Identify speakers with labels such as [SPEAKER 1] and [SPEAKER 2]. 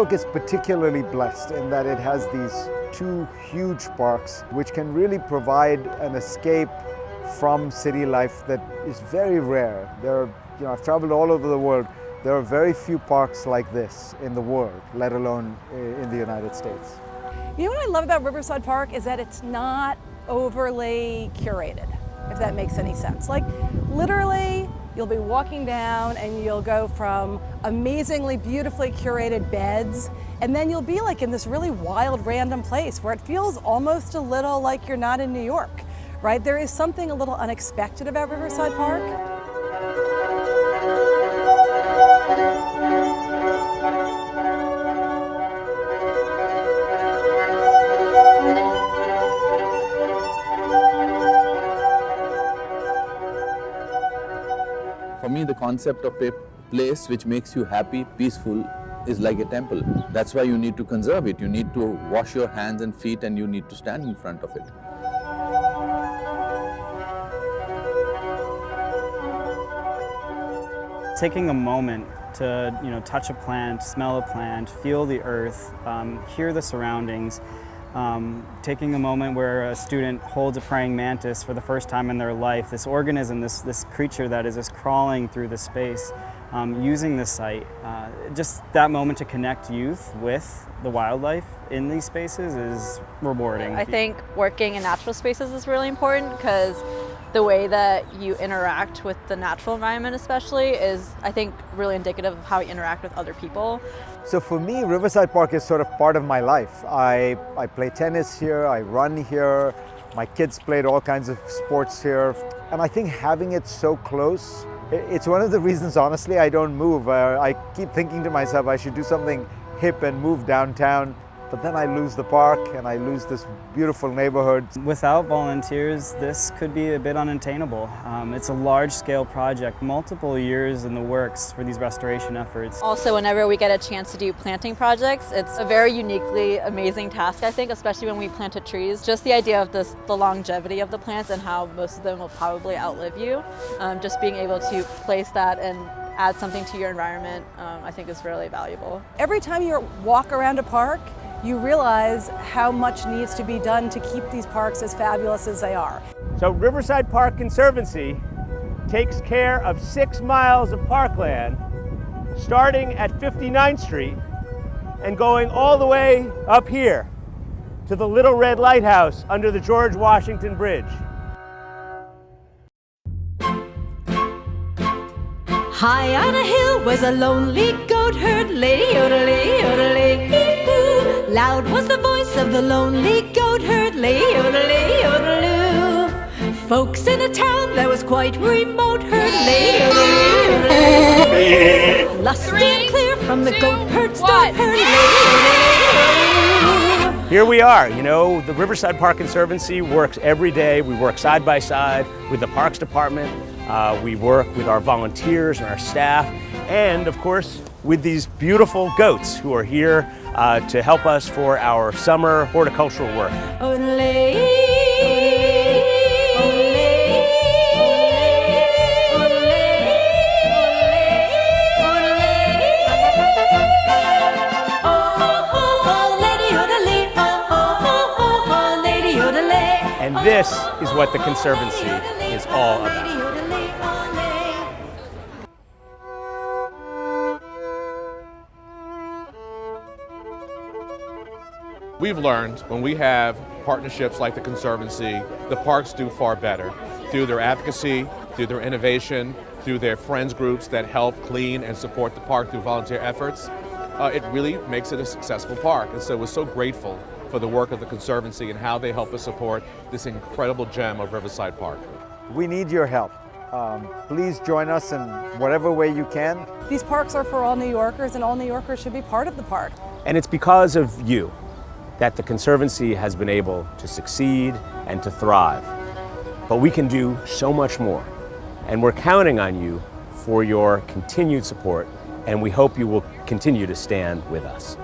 [SPEAKER 1] park is particularly blessed in that it has these two huge parks which can really provide an escape from city life that is very rare. I've traveled all over the world. There are very few parks like this in the world, let alone in the United States.
[SPEAKER 2] You know what I love about Riverside Park is that it's not overly curated, if that makes any sense. Like literally, you'll be walking down and you'll go from amazingly beautifully curated beds, and then you'll be like in this really wild random place where it feels almost a little like you're not in New York, right? There is something a little unexpected about Riverside Park.
[SPEAKER 3] For me, the concept of a place which makes you happy, peaceful, is like a temple. That's why you need to conserve it. You need to wash your hands and feet, and you need to stand in front of it.
[SPEAKER 4] Taking a moment to touch a plant, smell a plant, feel the earth, hear the surroundings. Taking a moment where a student holds a praying mantis for the first time in their life, this organism, this creature that is just crawling through the space, using the site. Just that moment to connect youth with the wildlife in these spaces is rewarding.
[SPEAKER 5] I think working in natural spaces is really important because the way that you interact with the natural environment especially is, I think, really indicative of how you interact with other people.
[SPEAKER 1] So for me, Riverside Park is sort of part of my life. I play tennis here, I run here, my kids played all kinds of sports here. And I think having it so close, it's one of the reasons, honestly, I don't move. I keep thinking to myself I should do something hip and move downtown, but then I lose the park and I lose this beautiful neighborhood.
[SPEAKER 4] Without volunteers, this could be a bit unattainable. It's a large-scale project, multiple years in the works for these restoration efforts.
[SPEAKER 5] Also, whenever we get a chance to do planting projects, it's a very uniquely amazing task, I think, especially when we planted trees. Just the idea of the longevity of the plants and how most of them will probably outlive you. Just being able to place that and add something to your environment, I think is really valuable.
[SPEAKER 2] Every time you walk around a park, you realize how much needs to be done to keep these parks as fabulous as they are.
[SPEAKER 6] So Riverside Park Conservancy takes care of 6 miles of parkland, starting at 59th Street and going all the way up here to the Little Red Lighthouse under the George Washington Bridge.
[SPEAKER 7] High on a hill was a lonely goat herd, lady yodelee, yodelee, hee-hoo. Loud was the voice of the lonely goat herd, lady yodelee, yodeloo. Folks in a town that was quite remote heard, lady yodelee, yodelee. Lusty and clear from the goat herd start heard, lady yodelee.
[SPEAKER 6] Here we are, the Riverside Park Conservancy works every day. We work side by side with the Parks Department. We work with our volunteers and our staff, and of course with these beautiful goats who are here to help us for our summer horticultural work. And this is what the Conservancy is all about.
[SPEAKER 8] We've learned when we have partnerships like the Conservancy, the parks do far better through their advocacy, through their innovation, through their friends groups that help clean and support the park through volunteer efforts. It really makes it a successful park. And so we're so grateful for the work of the Conservancy and how they help us support this incredible gem of Riverside Park.
[SPEAKER 1] We need your help. Please join us in whatever way you can.
[SPEAKER 2] These parks are for all New Yorkers, and all New Yorkers should be part of the park.
[SPEAKER 6] And it's because of you that the Conservancy has been able to succeed and to thrive. But we can do so much more. And we're counting on you for your continued support, and we hope you will continue to stand with us.